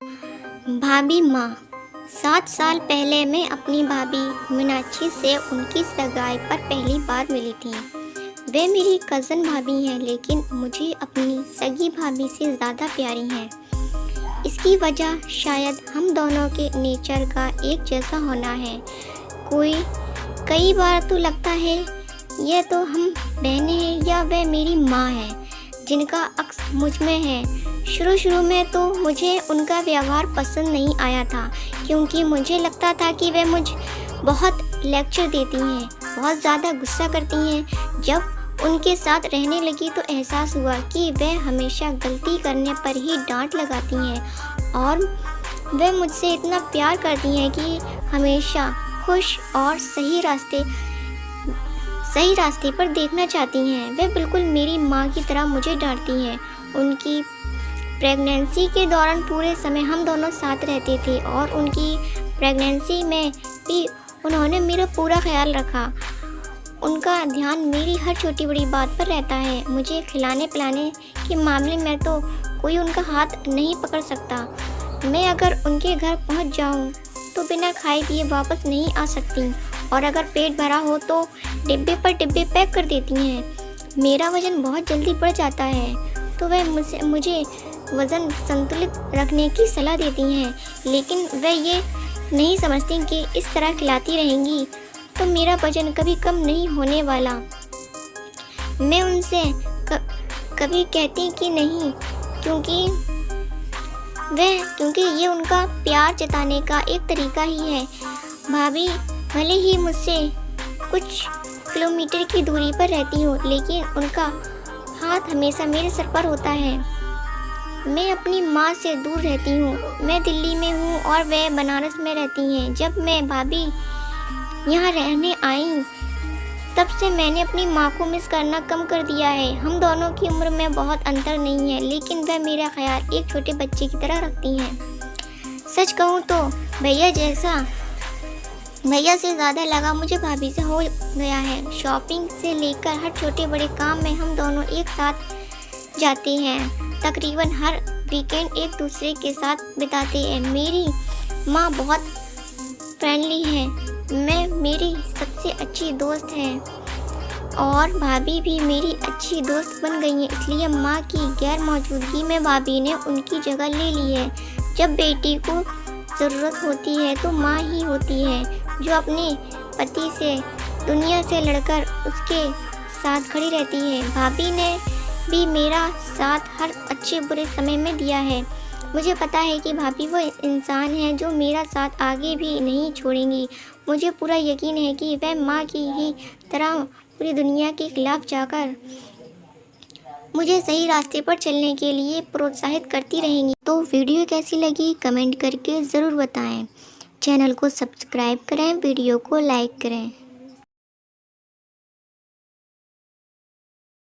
भाभी माँ। 7 साल पहले मैं अपनी भाभी मीनाक्षी से उनकी सगाई पर पहली बार मिली थी। वे मेरी कज़न भाभी हैं, लेकिन मुझे अपनी सगी भाभी से ज़्यादा प्यारी हैं। इसकी वजह शायद हम दोनों के नेचर का एक जैसा होना है। कई बार तो लगता है यह तो हम बहनें हैं या वह मेरी माँ है, जिनका अक्स मुझ में है। शुरू में तो मुझे उनका व्यवहार पसंद नहीं आया था, क्योंकि मुझे लगता था कि वे मुझ बहुत लेक्चर देती हैं, बहुत ज़्यादा गुस्सा करती हैं। जब उनके साथ रहने लगी तो एहसास हुआ कि वे हमेशा गलती करने पर ही डांट लगाती हैं और वे मुझसे इतना प्यार करती हैं कि हमेशा खुश और सही रास्ते पर देखना चाहती हैं। वे बिल्कुल मेरी माँ की तरह मुझे डांटती हैं। उनकी प्रेगनेंसी के दौरान पूरे समय हम दोनों साथ रहते थे और उनकी प्रेगनेंसी में भी उन्होंने मेरा पूरा ख्याल रखा। उनका ध्यान मेरी हर छोटी बड़ी बात पर रहता है। मुझे खिलाने पिलाने के मामले में तो कोई उनका हाथ नहीं पकड़ सकता। मैं अगर उनके घर पहुंच जाऊं तो बिना खाए पिए वापस नहीं आ सकती, और अगर पेट भरा हो तो डिब्बे पर डिब्बे पैक कर देती हैं। मेरा वज़न बहुत जल्दी बढ़ जाता है तो वह मुझे वज़न संतुलित रखने की सलाह देती हैं, लेकिन वह ये नहीं समझती कि इस तरह खिलाती रहेंगी तो मेरा वज़न कभी कम नहीं होने वाला। मैं उनसे कभी कहती कि नहीं, क्योंकि ये उनका प्यार जताने का एक तरीका ही है। भाभी भले ही मुझसे कुछ किलोमीटर की दूरी पर रहती हो, लेकिन उनका हाथ हमेशा मेरे सर पर होता है। मैं अपनी माँ से दूर रहती हूँ। मैं दिल्ली में हूँ और वे बनारस में रहती हैं। जब मैं भाभी यहाँ रहने आई तब से मैंने अपनी माँ को मिस करना कम कर दिया है। हम दोनों की उम्र में बहुत अंतर नहीं है, लेकिन वह मेरा ख्याल एक छोटे बच्चे की तरह रखती हैं। सच कहूँ तो भैया से ज़्यादा लगाव मुझे भाभी से हो गया है। शॉपिंग से लेकर हर छोटे बड़े काम में हम दोनों एक साथ जाते हैं। तकरीबन हर वीकेंड एक दूसरे के साथ बिताते हैं। मेरी माँ बहुत फ्रेंडली है। मेरी सबसे अच्छी दोस्त है और भाभी भी मेरी अच्छी दोस्त बन गई है। इसलिए माँ की गैर मौजूदगी में भाभी ने उनकी जगह ले ली है। जब बेटी को ज़रूरत होती है तो माँ ही होती है जो अपने पति से दुनिया से लड़कर उसके साथ खड़ी रहती है। भाभी ने भी मेरा साथ हर अच्छे बुरे समय में दिया है। मुझे पता है कि भाभी वो इंसान है जो मेरा साथ आगे भी नहीं छोड़ेंगी। मुझे पूरा यकीन है कि वह माँ की ही तरह पूरी दुनिया के खिलाफ जाकर मुझे सही रास्ते पर चलने के लिए प्रोत्साहित करती रहेंगी। तो वीडियो कैसी लगी कमेंट करके ज़रूर बताएं। चैनल को सब्सक्राइब करें, वीडियो को लाइक करें।